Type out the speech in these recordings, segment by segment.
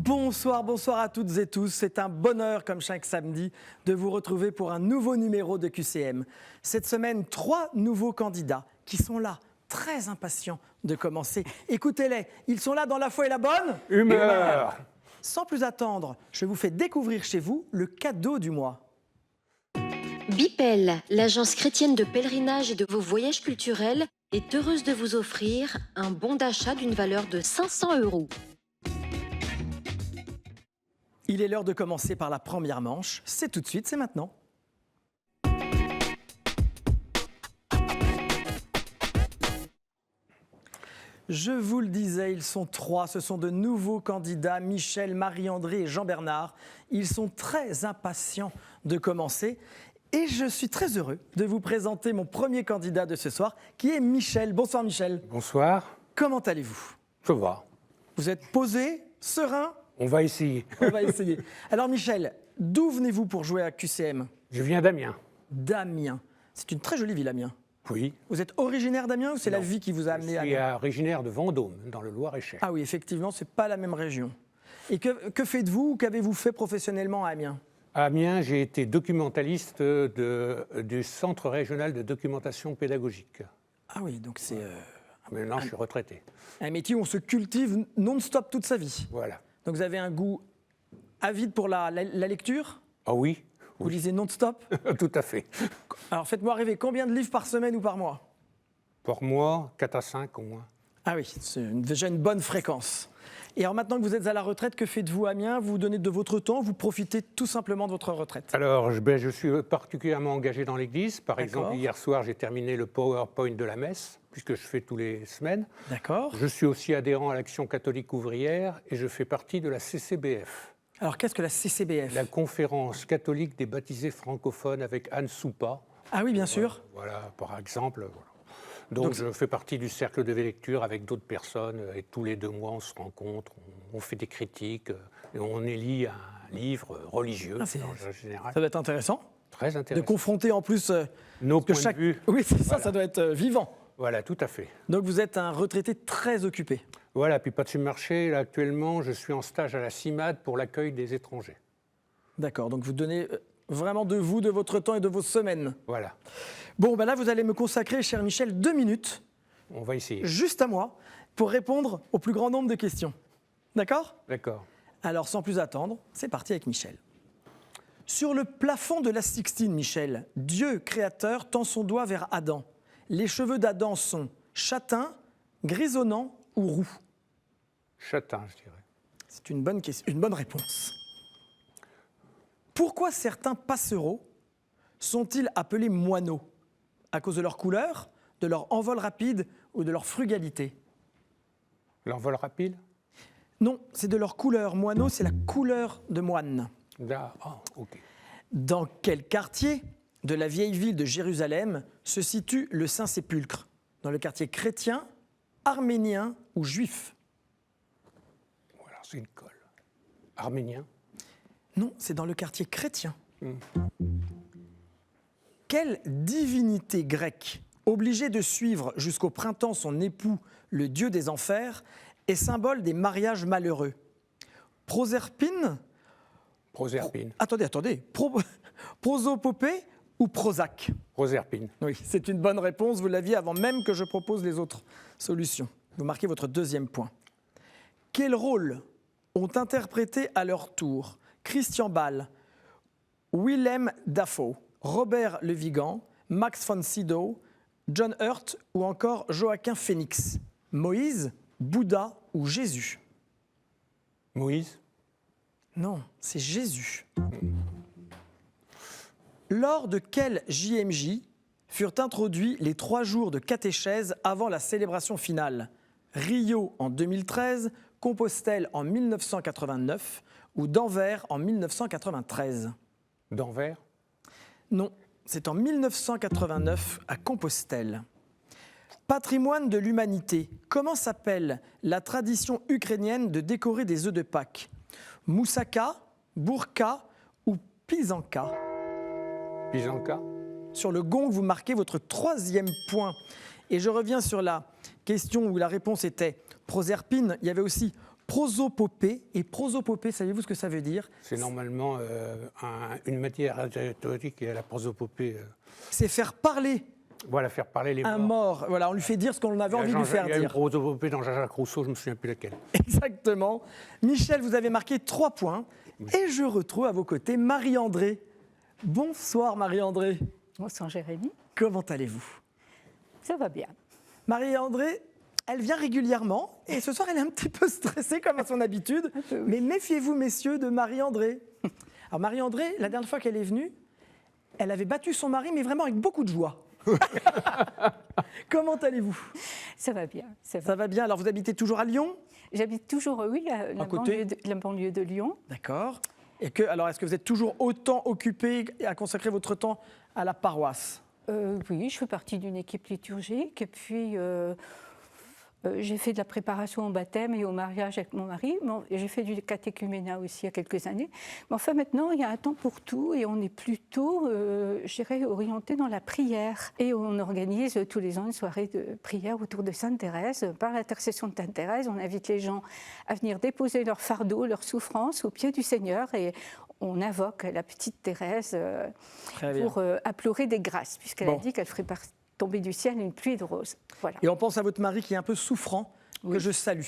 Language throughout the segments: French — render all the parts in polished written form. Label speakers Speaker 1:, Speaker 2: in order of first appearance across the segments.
Speaker 1: Bonsoir, bonsoir à toutes et tous. C'est un bonheur, comme chaque samedi, de vous retrouver pour un nouveau numéro de QCM. Cette semaine, 3 nouveaux candidats qui sont là, très impatients de commencer. Écoutez-les, ils sont là dans la foi et la bonne
Speaker 2: humeur.
Speaker 1: Sans plus attendre, je vous fais découvrir chez vous le cadeau du mois.
Speaker 3: Bipel, l'agence chrétienne de pèlerinage et de vos voyages culturels, est heureuse de vous offrir un bon d'achat d'une valeur de 500 €.
Speaker 1: Il est l'heure de commencer par la première manche. C'est tout de suite, c'est maintenant. Je vous le disais, ils sont 3. Ce sont de nouveaux candidats, Michel, Marie-André et Jean-Bernard. Ils sont très impatients de commencer. Et je suis très heureux de vous présenter mon premier candidat de ce soir, qui est Michel. Bonsoir Michel.
Speaker 2: Bonsoir.
Speaker 1: Comment allez-vous?
Speaker 2: Ça va.
Speaker 1: Vous êtes posé, serein?
Speaker 2: On va essayer.
Speaker 1: On va essayer. Alors Michel, d'où venez-vous pour jouer à QCM?
Speaker 2: Je viens d'Amiens.
Speaker 1: D'Amiens. C'est une très jolie ville, Amiens.
Speaker 2: Oui.
Speaker 1: Vous êtes originaire d'Amiens ou c'est la vie qui vous a amené à
Speaker 2: Je suis
Speaker 1: Amiens?
Speaker 2: originaire de Vendôme, dans le Loir-et-Cher.
Speaker 1: Ah oui, effectivement, c'est pas la même région. Et que faites-vous ou qu'avez-vous fait professionnellement à Amiens?
Speaker 2: À Amiens, j'ai été documentaliste du Centre régional de documentation pédagogique.
Speaker 1: Ah oui, donc c'est
Speaker 2: Maintenant, je suis retraité.
Speaker 1: un métier où on se cultive non-stop toute sa vie.
Speaker 2: Voilà.
Speaker 1: Donc vous avez un goût avide pour la lecture?
Speaker 2: Ah oui,
Speaker 1: Vous lisez non-stop?
Speaker 2: tout à fait.
Speaker 1: Alors faites-moi rêver, combien de livres par semaine ou par mois?
Speaker 2: Pour moi, 4 à 5 au moins.
Speaker 1: Ah oui, c'est déjà une bonne fréquence. Et alors maintenant que vous êtes à la retraite, que faites-vous à Amiens? Vous donnez de votre temps, vous profitez tout simplement de votre retraite?
Speaker 2: Alors, je suis particulièrement engagé dans l'Église. Par
Speaker 1: D'accord.
Speaker 2: exemple, hier soir, j'ai terminé le PowerPoint de la messe, puisque je fais tous les semaines.
Speaker 1: D'accord.
Speaker 2: Je suis aussi adhérent à l'Action catholique ouvrière et je fais partie de la CCBF,
Speaker 1: Alors qu'est-ce que la CCBF?
Speaker 2: la conférence catholique des baptisés francophones avec Anne Soupa.
Speaker 1: Ah oui, bien sûr.
Speaker 2: Voilà, par exemple. Voilà. Donc je fais partie du cercle de lecture avec d'autres personnes et tous les 2 mois on se rencontre, on fait des critiques et on élit un livre religieux
Speaker 1: Ah, c'est-
Speaker 2: en général.
Speaker 1: Ça doit être intéressant
Speaker 2: Très
Speaker 1: de
Speaker 2: intéressant.
Speaker 1: confronter en plus
Speaker 2: Nos
Speaker 1: que
Speaker 2: points de vue.
Speaker 1: Oui, c'est ça,
Speaker 2: Voilà.
Speaker 1: ça doit être vivant.
Speaker 2: Voilà, tout à fait.
Speaker 1: Donc vous êtes un retraité très occupé.
Speaker 2: Voilà, puis pas de marché. Là, actuellement, je suis en stage à la CIMAD pour l'accueil des étrangers.
Speaker 1: D'accord, donc vous donnez vraiment de vous, de votre temps et de vos semaines.
Speaker 2: Voilà,
Speaker 1: Bon, ben là, vous allez me consacrer, cher Michel, 2 minutes,
Speaker 2: on va essayer.
Speaker 1: juste à moi, pour répondre au plus grand nombre de questions. D'accord?
Speaker 2: D'accord.
Speaker 1: Alors, sans plus attendre, c'est parti avec Michel. Sur le plafond de la Sixtine, Michel, Dieu, créateur, tend son doigt vers Adam. Les cheveux d'Adam sont châtains, grisonnants ou roux?
Speaker 2: Châtain, je dirais.
Speaker 1: C'est une bonne question, une bonne réponse. Pourquoi certains passereaux sont-ils appelés moineaux? À cause de leur couleur, de leur envol rapide ou de leur frugalité?
Speaker 2: L'envol rapide?
Speaker 1: Non, c'est de leur couleur. Moineau, c'est la couleur de moine.
Speaker 2: Ok.
Speaker 1: Dans quel quartier de la vieille ville de Jérusalem se situe le Saint-Sépulcre? Dans le quartier chrétien, arménien ou juif?
Speaker 2: Voilà, c'est une colle. Arménien?
Speaker 1: Non, c'est dans le quartier chrétien. Quelle divinité grecque, obligée de suivre jusqu'au printemps son époux, le dieu des enfers, est symbole des mariages malheureux? Proserpine?
Speaker 2: Proserpine.
Speaker 1: Attendez. Prosopopée ou Prozac?
Speaker 2: Proserpine.
Speaker 1: Oui, c'est une bonne réponse. Vous l'aviez avant même que je propose les autres solutions. Vous marquez votre 2e point. Quel rôle ont interprété à leur tour Christian Bale, Willem Dafoe, Robert Le Vigan, Max von Sydow, John Hurt ou encore Joaquin Phoenix? Moïse, Bouddha ou Jésus?
Speaker 2: Moïse?
Speaker 1: Non, c'est Jésus. Lors de quel JMJ furent introduits les 3 jours de catéchèse avant la célébration finale? Rio en 2013, Compostelle en 1989 ou d'Anvers en 1993?
Speaker 2: D'Anvers?
Speaker 1: Non, c'est en 1989 à Compostelle. Patrimoine de l'humanité, comment s'appelle la tradition ukrainienne de décorer des œufs de Pâques? Moussaka, Bourka ou Pisanka?
Speaker 2: Pijanka?
Speaker 1: Sur le gong, vous marquez votre 3e point. Et je reviens sur la question où la réponse était Proserpine. Il y avait aussi prosopopée. Et prosopopée, savez-vous ce que ça veut dire?
Speaker 2: C'est normalement une matière théorique et la prosopopée.
Speaker 1: C'est faire parler
Speaker 2: Voilà, faire parler les
Speaker 1: un
Speaker 2: morts.
Speaker 1: mort. Voilà, on lui fait dire ce qu'on avait envie de lui faire
Speaker 2: Il y a une
Speaker 1: dire.
Speaker 2: prosopopée dans Jean-Jacques Rousseau, je ne me souviens plus laquelle.
Speaker 1: Exactement. Michel, vous avez marqué 3 points. Et je retrouve à vos côtés Marie-André. Bonsoir Marie-André.
Speaker 4: Bonsoir Jérémy,
Speaker 1: Comment allez-vous?
Speaker 4: ça va bien.
Speaker 1: Marie-André, elle vient régulièrement et ce soir elle est un petit peu stressée comme à son habitude.
Speaker 4: Un peu, oui.
Speaker 1: Mais méfiez-vous messieurs de Marie-André. Alors Marie-André, la dernière fois qu'elle est venue, elle avait battu son mari mais vraiment avec beaucoup de joie. Comment allez-vous?
Speaker 4: Ça va bien. Ça va.
Speaker 1: Ça va bien. Alors vous habitez toujours à Lyon?
Speaker 4: J'habite toujours, oui, la
Speaker 1: côté
Speaker 4: banlieue de Lyon.
Speaker 1: D'accord. Et alors est-ce que vous êtes toujours autant occupé à consacrer votre temps à la paroisse?
Speaker 4: Oui, je fais partie d'une équipe liturgique et puis j'ai fait de la préparation au baptême et au mariage avec mon mari. Bon, j'ai fait du catéchuménat aussi il y a quelques années. Mais enfin maintenant, il y a un temps pour tout et on est plutôt, je dirais, orienté dans la prière. Et on organise tous les ans une soirée de prière autour de Sainte Thérèse. Par l'intercession de Sainte Thérèse, on invite les gens à venir déposer leur fardeau, leur souffrance au pied du Seigneur et on invoque la petite Thérèse
Speaker 1: Très bien.
Speaker 4: pour implorer des grâces, puisqu'elle
Speaker 1: Bon.
Speaker 4: a dit qu'elle ferait tomber du ciel une pluie de roses. Voilà,
Speaker 1: Et on pense à votre mari qui est un peu souffrant, que
Speaker 4: Oui.
Speaker 1: je salue.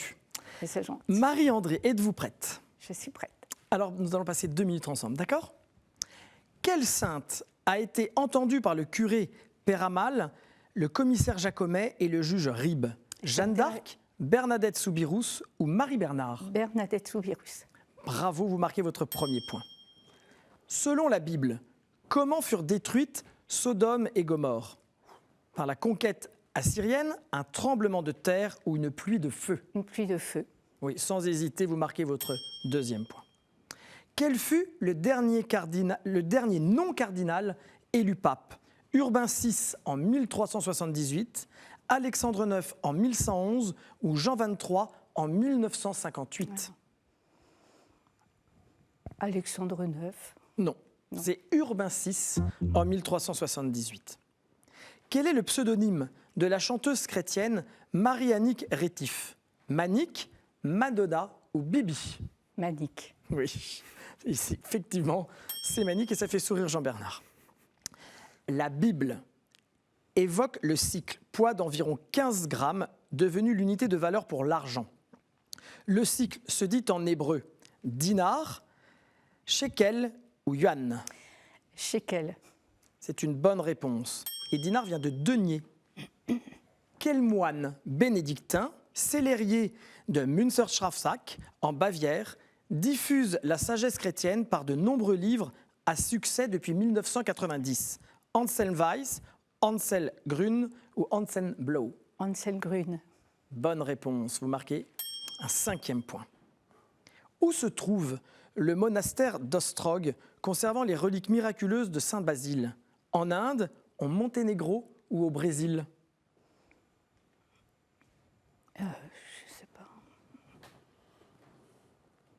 Speaker 4: et c'est gentil.
Speaker 1: Marie-André, êtes-vous prête?
Speaker 4: Je suis prête.
Speaker 1: Alors, nous allons passer 2 minutes ensemble, d'accord? Quelle sainte a été entendue par le curé Péramal, le commissaire Jacomet et le juge Ribes? Jeanne d'Arc, Bernadette Soubirous ou Marie-Bernard?
Speaker 4: Bernadette Soubirous.
Speaker 1: Bravo, vous marquez votre premier point. Selon la Bible, comment furent détruites Sodome et Gomorrhe? Par la conquête assyrienne, un tremblement de terre ou une pluie de feu?
Speaker 4: Une pluie de feu.
Speaker 1: Oui, sans hésiter, vous marquez votre deuxième point. Quel fut le dernier non cardinal élu pape? Urbain VI en 1378, Alexandre IX en 1111 ou Jean XXIII en 1958?
Speaker 4: Alexandre IX.
Speaker 1: Non, c'est Urbain VI en 1378. Quel est le pseudonyme de la chanteuse chrétienne Marie-Annick Rétif? Manique, Madonna ou Bibi?
Speaker 4: Manique.
Speaker 1: Oui, ici, effectivement, c'est Manique et ça fait sourire Jean-Bernard. La Bible évoque le cycle, poids d'environ 15 grammes, devenu l'unité de valeur pour l'argent. Le cycle se dit en hébreu dinar, shekel ou yuan.
Speaker 4: Shekel.
Speaker 1: C'est une bonne réponse. Et dinar vient de denier. Quel moine bénédictin, célérier de Münsterschafsack, en Bavière, diffuse la sagesse chrétienne par de nombreux livres à succès depuis 1990? Anselm Weiss, Ansel Grün ou Anselm Blau?
Speaker 4: Ansel Grün.
Speaker 1: Bonne réponse. Vous marquez un 5e point. Où se trouve le monastère d'Ostrog, conservant les reliques miraculeuses de Saint Basile? En Inde, au Monténégro ou au Brésil?
Speaker 4: Je sais pas.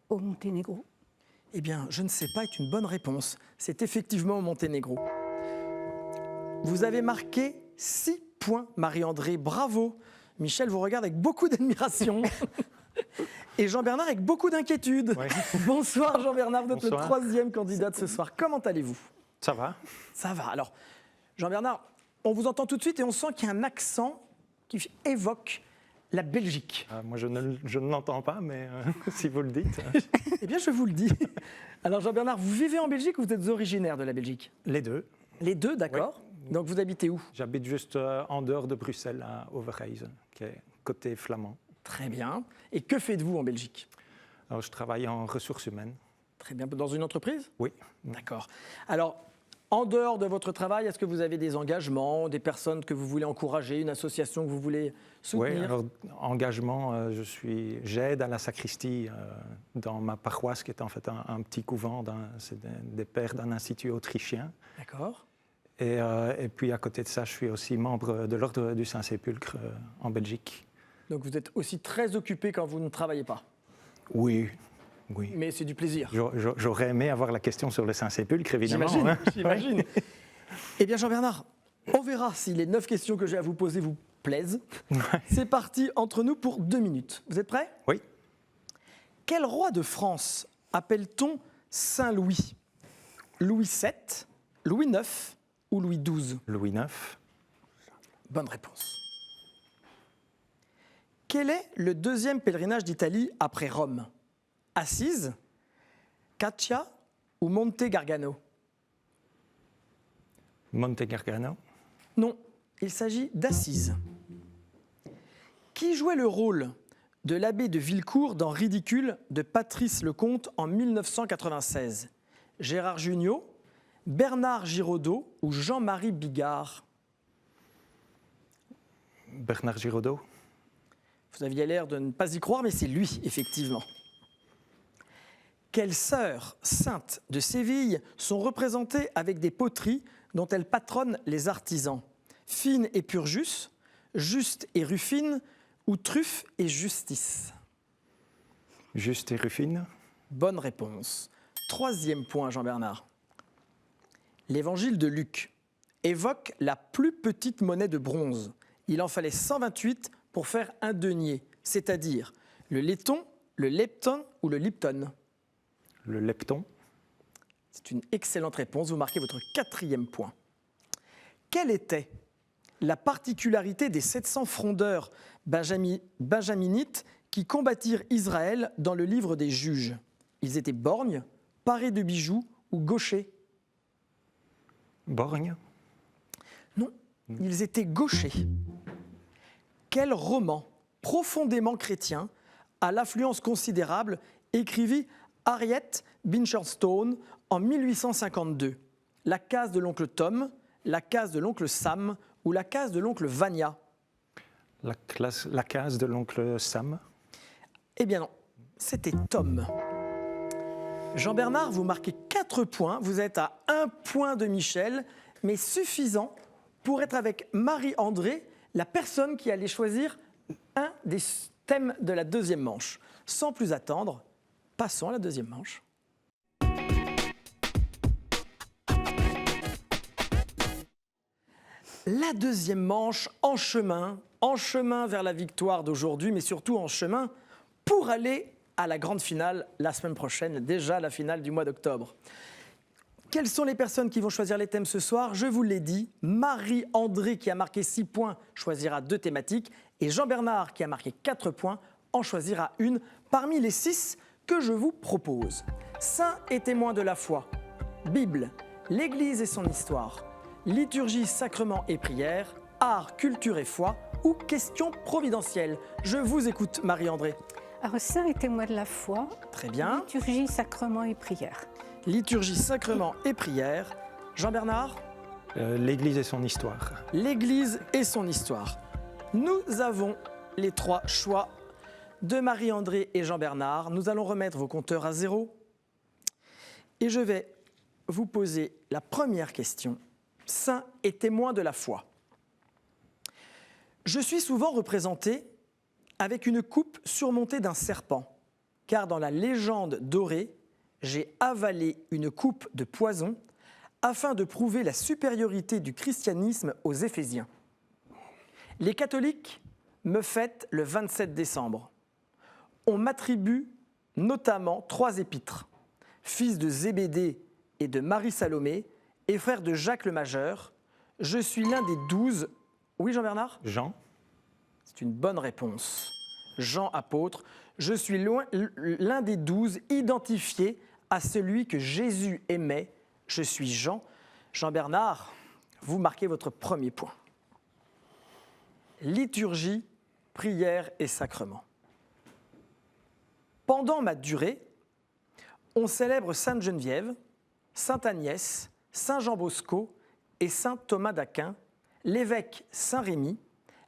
Speaker 4: Au Monténégro.
Speaker 1: Eh bien, je ne sais pas est une bonne réponse. C'est effectivement au Monténégro. Vous avez marqué 6 points, Marie-André. Bravo. Michel vous regarde avec beaucoup d'admiration. Et Jean-Bernard avec beaucoup d'inquiétude.
Speaker 5: Oui.
Speaker 1: Bonsoir Jean-Bernard, vous êtes
Speaker 5: Bonsoir.
Speaker 1: le 3e candidat de ce soir. Comment allez-vous?
Speaker 5: Ça va?
Speaker 1: Ça va. Alors, Jean-Bernard, on vous entend tout de suite et on sent qu'il y a un accent qui évoque la Belgique.
Speaker 5: Moi, je ne l'entends pas, mais si vous le dites.
Speaker 1: Eh bien, je vous le dis. Alors, Jean-Bernard, vous vivez en Belgique ou vous êtes originaire de la Belgique?
Speaker 5: Les deux.
Speaker 1: Les deux, d'accord. Donc, vous habitez où?
Speaker 5: J'habite juste en dehors de Bruxelles, à Overijse, qui est côté flamand.
Speaker 1: Très bien. Et que faites-vous en Belgique?
Speaker 5: Alors, je travaille en ressources humaines.
Speaker 1: Très bien. Dans une entreprise?
Speaker 5: Oui.
Speaker 1: D'accord. Alors, en dehors de votre travail, est-ce que vous avez des engagements, des personnes que vous voulez encourager, une association que vous voulez soutenir?
Speaker 5: Oui, alors, engagement, j'aide à la sacristie dans ma paroisse, qui est en fait un petit couvent, c'est des pères d'un institut autrichien.
Speaker 1: D'accord.
Speaker 5: Et puis, à côté de ça, je suis aussi membre de l'Ordre du Saint-Sépulcre en Belgique.
Speaker 1: Donc, vous êtes aussi très occupé quand vous ne travaillez pas?
Speaker 5: Oui, oui.
Speaker 1: Mais c'est du plaisir.
Speaker 5: J'aurais aimé avoir la question sur le Saint-Sépulcre, évidemment.
Speaker 1: J'imagine, j'imagine. Eh bien, Jean-Bernard, on verra si les 9 questions que j'ai à vous poser vous plaisent. C'est parti entre nous pour 2 minutes. Vous êtes prêts?
Speaker 5: Oui.
Speaker 1: Quel roi de France appelle-t-on Saint Louis? Louis VII, Louis IX ou Louis XII?
Speaker 5: Louis IX.
Speaker 1: Bonne réponse. Quel est le deuxième pèlerinage d'Italie après Rome? Assise, Caccia ou Monte Gargano?
Speaker 5: Monte Gargano.
Speaker 1: Non, il s'agit d'Assise. Qui jouait le rôle de l'abbé de Villecourt dans Ridicule de Patrice Lecomte en 1996? Gérard Jugnot, Bernard Giraudot ou Jean-Marie Bigard?
Speaker 5: Bernard Giraudot.
Speaker 1: Vous aviez l'air de ne pas y croire, mais c'est lui, effectivement. Quelles sœurs saintes de Séville sont représentées avec des poteries dont elles patronnent les artisans? Fine et Purjus, Juste et Rufine ou Truffe et Justice?
Speaker 5: Juste et Rufine.
Speaker 1: Bonne réponse. 3e point, Jean-Bernard. L'évangile de Luc évoque la plus petite monnaie de bronze. Il en fallait 128 pour faire un denier, c'est-à-dire le laiton, le lepton ou le lipton.
Speaker 5: Le lepton.
Speaker 1: C'est une excellente réponse. Vous marquez votre 4e point. Quelle était la particularité des 700 frondeurs benjaminites qui combattirent Israël dans le livre des Juges? Ils étaient borgnes, parés de bijoux ou gauchers?
Speaker 5: Borgne.
Speaker 1: Non, ils étaient gauchers. Quel roman profondément chrétien, à l'affluence considérable, écrivit Harriet Beecher-Stowe en 1852? La case de l'oncle Tom, la case de l'oncle Sam ou la case de l'oncle Vania?
Speaker 5: La case de l'oncle Sam.
Speaker 1: Eh bien non, c'était Tom. Jean-Bernard, vous marquez 4 points, vous êtes à 1 point de Michel, mais suffisant pour être avec Marie-André, la personne qui allait choisir un des thèmes de la deuxième manche. Sans plus attendre, passons à la deuxième manche. La deuxième manche en chemin vers la victoire d'aujourd'hui, mais surtout en chemin pour aller à la grande finale la semaine prochaine, déjà la finale du mois d'octobre. Quelles sont les personnes qui vont choisir les thèmes ce soir? Je vous l'ai dit, Marie-André qui a marqué 6 points choisira 2 thématiques et Jean-Bernard qui a marqué 4 points en choisira une parmi les 6 que je vous propose. Saints et témoins de la foi, Bible, l'Église et son histoire, liturgie, sacrement et prière, art, culture et foi ou questions providentielles. Je vous écoute Marie-André.
Speaker 4: Alors, saints et témoins de la foi,
Speaker 1: Très bien.
Speaker 4: liturgie, sacrement et prière.
Speaker 1: Liturgie, sacrement et prière. Jean-Bernard?
Speaker 5: L'Église et son histoire.
Speaker 1: L'Église et son histoire. Nous avons les 3 choix de Marie-André et Jean-Bernard. Nous allons remettre vos compteurs à 0. Et je vais vous poser la première question. Saints et témoins de la foi. Je suis souvent représenté avec une coupe surmontée d'un serpent, car dans la légende dorée, j'ai avalé une coupe de poison afin de prouver la supériorité du christianisme aux Éphésiens. Les catholiques me fêtent le 27 décembre. On m'attribue notamment 3 épîtres, fils de Zébédée et de Marie-Salomé et frère de Jacques le Majeur. Je suis l'un des 12... Oui, Jean-Bernard?
Speaker 5: Jean.
Speaker 1: C'est une bonne réponse. Jean apôtre, je suis l'un des 12 identifiés à celui que Jésus aimait. Je suis Jean. Jean-Bernard, vous marquez votre premier point. Liturgie, prière et sacrement. Pendant ma durée, on célèbre Sainte Geneviève, Sainte Agnès, Saint Jean Bosco et Saint Thomas d'Aquin, l'évêque Saint Rémy,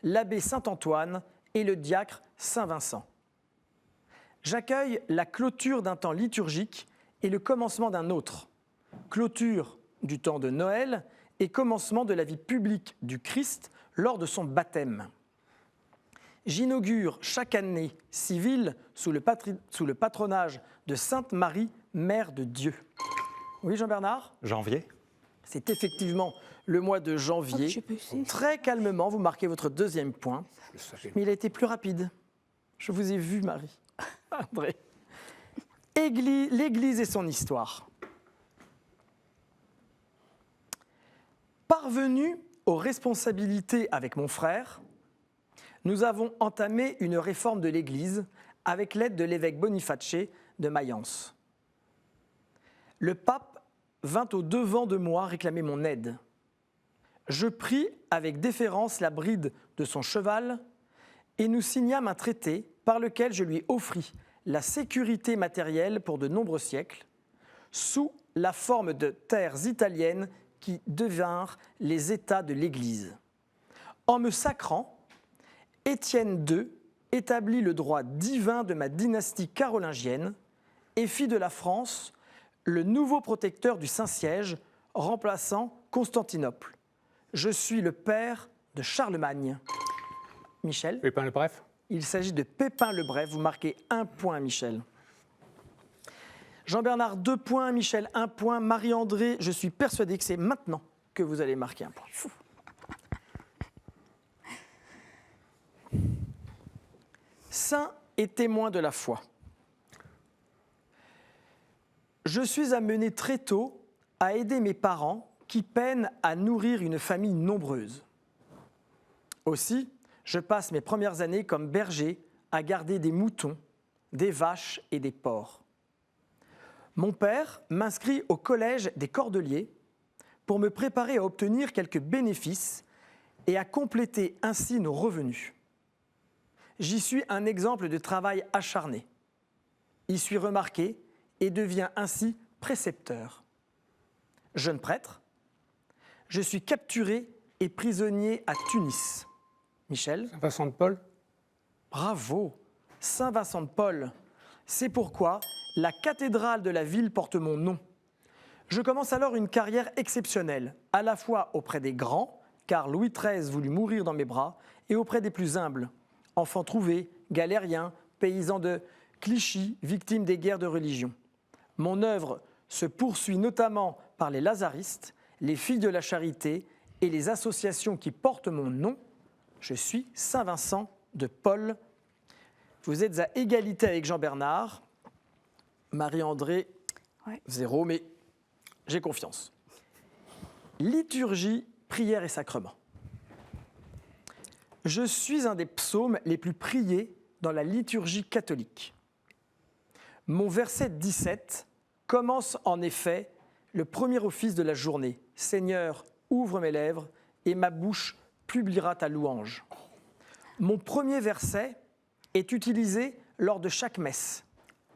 Speaker 1: l'abbé Saint Antoine et le diacre Saint Vincent. J'accueille la clôture d'un temps liturgique et le commencement d'un autre. Clôture du temps de Noël et commencement de la vie publique du Christ lors de son baptême. J'inaugure chaque année civile sous le patronage de Sainte Marie, Mère de Dieu. Oui, Jean-Bernard?
Speaker 5: Janvier.
Speaker 1: C'est effectivement le mois de janvier. Très calmement, vous marquez votre deuxième point. Mais il a été plus rapide. Je vous ai vu, Marie. André. L'Église et son histoire. Parvenu aux responsabilités avec mon frère, nous avons entamé une réforme de l'Église avec l'aide de l'évêque Boniface de Mayence. Le pape vint au-devant de moi réclamer mon aide. Je pris avec déférence la bride de son cheval et nous signâmes un traité par lequel je lui offris la sécurité matérielle pour de nombreux siècles, sous la forme de terres italiennes qui devinrent les États de l'Église. En me sacrant, Étienne II établit le droit divin de ma dynastie carolingienne et fit de la France le nouveau protecteur du Saint-Siège, remplaçant Constantinople. Je suis le père de Charlemagne. Michel?
Speaker 2: Pépin le Bref.
Speaker 1: Il s'agit de Pépin le Bref. Vous marquez 1 point, Michel. Jean-Bernard, 2 points. Michel, 1 point. Marie-André, je suis persuadé que c'est maintenant que vous allez marquer 1 point. Saint et témoin de la foi. Je suis amené très tôt à aider mes parents qui peinent à nourrir une famille nombreuse. Aussi, je passe mes premières années comme berger à garder des moutons, des vaches et des porcs. Mon père m'inscrit au collège des Cordeliers pour me préparer à obtenir quelques bénéfices et à compléter ainsi nos revenus. J'y suis un exemple de travail acharné. Y suis remarqué et deviens ainsi précepteur. Jeune prêtre, je suis capturé et prisonnier à Tunis. Michel?
Speaker 2: Vincent de Paul.
Speaker 1: Bravo, Saint Vincent de Paul. C'est pourquoi la cathédrale de la ville porte mon nom. Je commence alors une carrière exceptionnelle, à la fois auprès des grands, car Louis XIII voulut mourir dans mes bras, et auprès des plus humbles, enfants trouvés, galériens, paysans de Clichy, victimes des guerres de religion. Mon œuvre se poursuit notamment par les lazaristes, les filles de la charité et les associations qui portent mon nom. Je suis Saint Vincent de Paul. Vous êtes à égalité avec Jean-Bernard. Marie-André, 0, mais j'ai confiance. Liturgie, prière et sacrement. Je suis un des psaumes les plus priés dans la liturgie catholique. Mon verset 17 commence en effet le premier office de la journée. Seigneur, ouvre mes lèvres et ma bouche publiera ta louange. Mon premier verset est utilisé lors de chaque messe,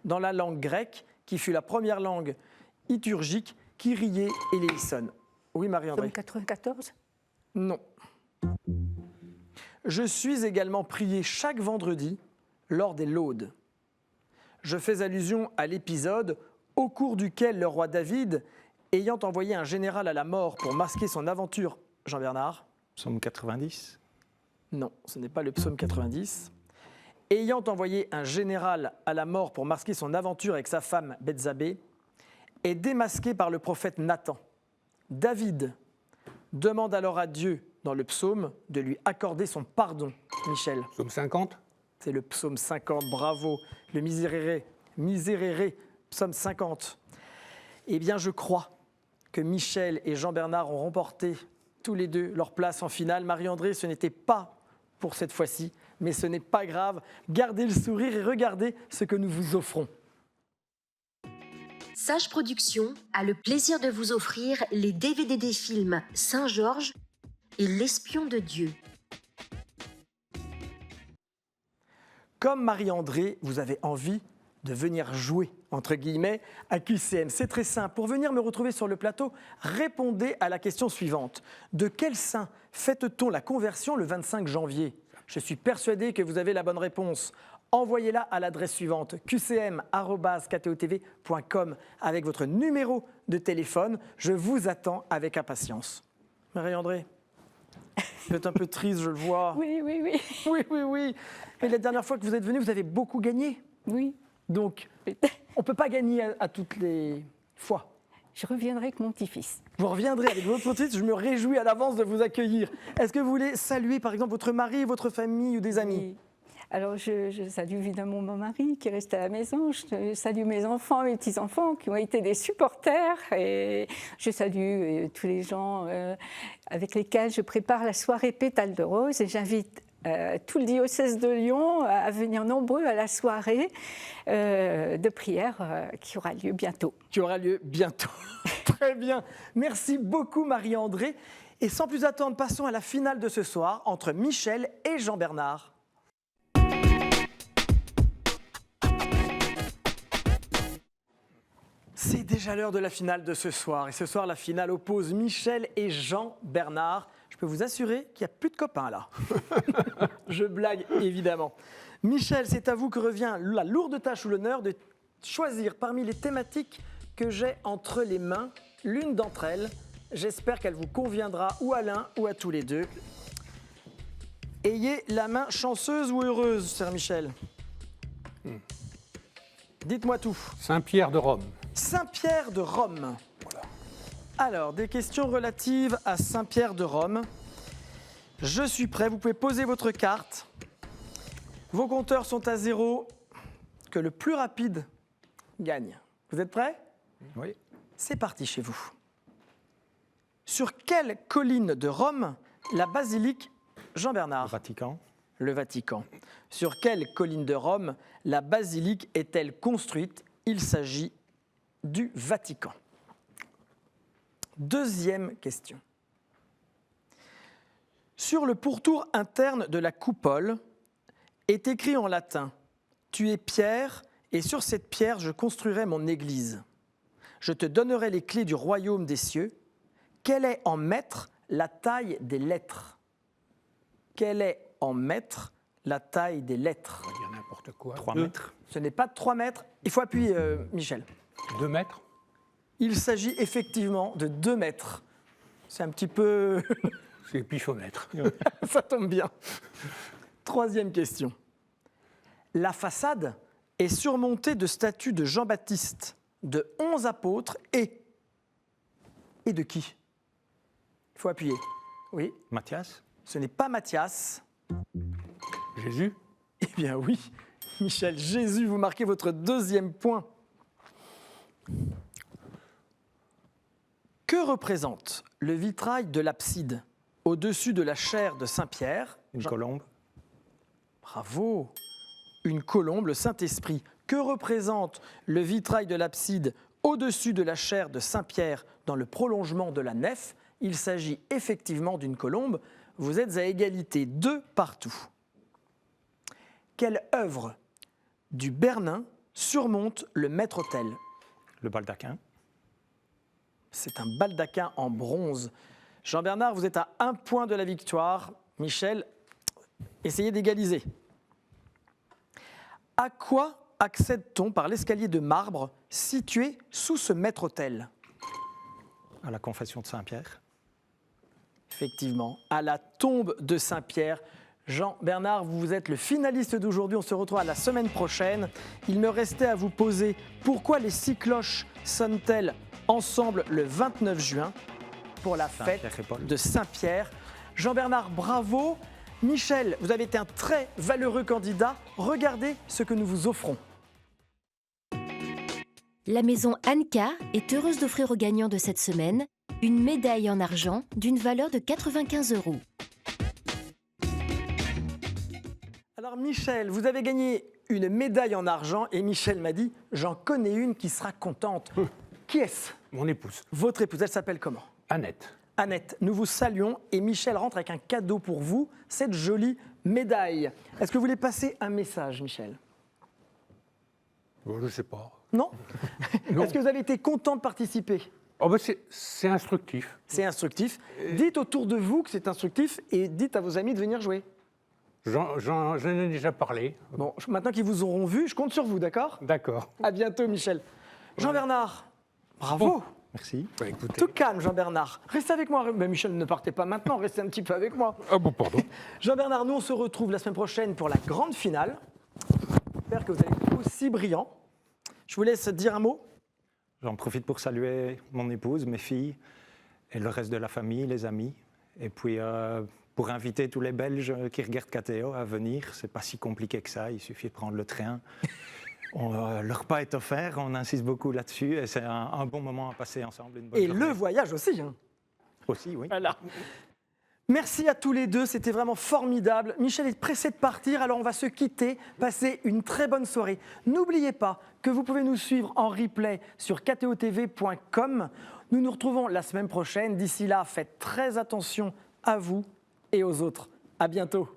Speaker 1: dans la langue grecque, qui fut la première langue liturgique, Kyrie eleison. Oui, Marie-André.
Speaker 4: Psaume 94?
Speaker 1: Non. Je suis également prié chaque vendredi lors des laudes. Je fais allusion à l'épisode au cours duquel le roi David, ayant envoyé un général à la mort pour masquer son aventure, Jean-Bernard?
Speaker 5: Psaume 90.
Speaker 1: Non, ce n'est pas le psaume 90. Ayant envoyé un général à la mort pour masquer son aventure avec sa femme Bethzabée, est démasqué par le prophète Nathan. David demande alors à Dieu, dans le psaume, de lui accorder son pardon. Michel?
Speaker 2: Psaume 50.
Speaker 1: C'est le psaume 50, bravo. Le Miserere, psaume 50. Eh bien, je crois que Michel et Jean-Bernard ont remporté tous les deux leur place en finale. Marie-André, ce n'était pas pour cette fois-ci, mais ce n'est pas grave. Gardez le sourire et regardez ce que nous vous offrons.
Speaker 3: Sage Productions a le plaisir de vous offrir les DVD des films Saint-Georges et L'Espion de Dieu.
Speaker 1: Comme Marie-André, vous avez envie de venir jouer, entre guillemets, à QCM. C'est très simple. Pour venir me retrouver sur le plateau, répondez à la question suivante. De quel saint fête-t-on la conversion le 25 janvier? Je suis persuadé que vous avez la bonne réponse. Envoyez-la à l'adresse suivante, qcm@ktotv.com avec votre numéro de téléphone. Je vous attends avec impatience. Marie-André, vous êtes un peu triste, je le vois.
Speaker 4: Oui.
Speaker 1: Oui. Mais la dernière fois que vous êtes venu, vous avez beaucoup gagné.
Speaker 4: Oui.
Speaker 1: Donc, on ne peut pas gagner à toutes les fois.
Speaker 4: Je reviendrai avec mon petit-fils.
Speaker 1: Vous reviendrez avec votre petit-fils, je me réjouis à l'avance de vous accueillir. Est-ce que vous voulez saluer par exemple votre mari, votre famille ou des amis?
Speaker 4: Oui. Alors, je salue évidemment mon mari qui reste à la maison. Je salue mes enfants, mes petits-enfants qui ont été des supporters. Et je salue tous les gens avec lesquels je prépare la soirée Pétales de Rose. Et j'invite tout le diocèse de Lyon à venir nombreux à la soirée de prière qui aura lieu bientôt.
Speaker 1: Qui aura lieu bientôt. Très bien. Merci beaucoup, Marie-André. Et sans plus attendre, passons à la finale de ce soir entre Michel et Jean-Bernard. C'est déjà l'heure de la finale de ce soir. Et ce soir, la finale oppose Michel et Jean-Bernard. Je peux vous assurer qu'il n'y a plus de copains là. Je blague évidemment. Michel, c'est à vous que revient la lourde tâche ou l'honneur de choisir parmi les thématiques que j'ai entre les mains l'une d'entre elles. J'espère qu'elle vous conviendra ou à l'un ou à tous les deux. Ayez la main chanceuse ou heureuse, cher Michel. Dites-moi tout.
Speaker 2: Saint-Pierre de Rome.
Speaker 1: Saint-Pierre de Rome. Alors, des questions relatives à Saint-Pierre de Rome. Je suis prêt, vous pouvez poser votre carte. Vos compteurs sont à 0. Que le plus rapide gagne. Vous êtes prêts?
Speaker 5: Oui.
Speaker 1: C'est parti chez vous. Sur quelle colline de Rome la basilique Jean-Bernard?
Speaker 5: Vatican.
Speaker 1: Le Vatican. Sur quelle colline de Rome la basilique est-elle construite? Il s'agit du Vatican. Deuxième question. Sur le pourtour interne de la coupole est écrit en latin « Tu es pierre, et sur cette pierre je construirai mon église. Je te donnerai les clés du royaume des cieux. Quelle est en mètres la taille des lettres ?» Quelle est en mètres la taille des lettres?
Speaker 2: On va dire n'importe quoi.
Speaker 5: 3 mètres.
Speaker 1: Ce n'est pas 3 mètres. Il faut appuyer, Michel.
Speaker 2: 2 mètres.
Speaker 1: Il s'agit effectivement de 2 mètres. C'est un petit peu...
Speaker 2: C'est pifomètre.
Speaker 1: Ça tombe bien. Troisième question. La façade est surmontée de statues de Jean-Baptiste, de 11 apôtres et de qui? Il faut appuyer. Oui,
Speaker 5: Matthias.
Speaker 1: ce n'est pas Matthias.
Speaker 2: Jésus.
Speaker 1: Eh bien oui, Michel, Jésus, vous marquez votre deuxième point. Que représente le vitrail de l'abside au-dessus de la chaire de Saint-Pierre?
Speaker 5: Une colombe.
Speaker 1: Bravo. Une colombe, le Saint-Esprit. Que représente le vitrail de l'abside au-dessus de la chaire de Saint-Pierre dans le prolongement de la nef? Il s'agit effectivement d'une colombe. Vous êtes à égalité, 2 partout. Quelle œuvre du Bernin surmonte le maître-autel?
Speaker 5: Le baldaquin.
Speaker 1: C'est un baldaquin en bronze. Jean-Bernard, vous êtes à 1 point de la victoire. Michel, essayez d'égaliser. À quoi accède-t-on par l'escalier de marbre situé sous ce maître-autel?
Speaker 5: À la confession de Saint-Pierre.
Speaker 1: Effectivement, à la tombe de Saint-Pierre. Jean-Bernard, vous êtes le finaliste d'aujourd'hui. On se retrouve à la semaine prochaine. Il me restait à vous poser pourquoi les 6 cloches sonnent-elles ensemble le 29 juin pour la fête de Saint-Pierre. Jean-Bernard, bravo. Michel, vous avez été un très valeureux candidat. Regardez ce que nous vous offrons.
Speaker 3: La maison Anka est heureuse d'offrir aux gagnants de cette semaine une médaille en argent d'une valeur de 95 €.
Speaker 1: Alors Michel, vous avez gagné une médaille en argent et Michel m'a dit « j'en connais une qui sera contente ». Qui est-ce?
Speaker 2: Mon épouse.
Speaker 1: Votre épouse, elle s'appelle comment?
Speaker 2: Annette.
Speaker 1: Annette, nous vous saluons et Michel rentre avec un cadeau pour vous, cette jolie médaille. Est-ce que vous voulez passer un message, Michel?
Speaker 2: Bon, je ne sais pas.
Speaker 1: Non,
Speaker 2: Non.
Speaker 1: Est-ce que vous avez été content de participer?
Speaker 2: Oh, ben c'est instructif.
Speaker 1: C'est instructif. Dites autour de vous que c'est instructif et dites à vos amis de venir jouer.
Speaker 2: J'en ai déjà parlé.
Speaker 1: Bon, maintenant qu'ils vous auront vu, je compte sur vous, d'accord?
Speaker 2: D'accord.
Speaker 1: À bientôt, Michel. Jean-Bernard, bravo.
Speaker 2: Bon.
Speaker 5: Merci.
Speaker 2: Bah, écoutez.
Speaker 1: Tout calme, Jean-Bernard. Restez avec moi. Mais Michel, ne partez pas maintenant, restez un petit peu avec moi.
Speaker 2: Ah bon, pardon.
Speaker 1: Jean-Bernard, nous, on se retrouve la semaine prochaine pour la grande finale. J'espère que vous allez être aussi brillant. Je vous laisse dire un mot.
Speaker 5: J'en profite pour saluer mon épouse, mes filles et le reste de la famille, les amis. Et puis pour inviter tous les Belges qui regardent KTO à venir. C'est pas si compliqué que ça, il suffit de prendre le train. Le repas est offert, on insiste beaucoup là-dessus et c'est un bon moment à passer ensemble. Une bonne
Speaker 1: Et
Speaker 5: journée.
Speaker 1: le voyage aussi. Hein.
Speaker 5: Aussi, oui.
Speaker 1: Voilà. Merci à tous les deux, c'était vraiment formidable. Michel est pressé de partir, alors on va se quitter. Passez une très bonne soirée. N'oubliez pas que vous pouvez nous suivre en replay sur ktotv.com. Nous nous retrouvons la semaine prochaine. D'ici là, faites très attention à vous et aux autres. À bientôt.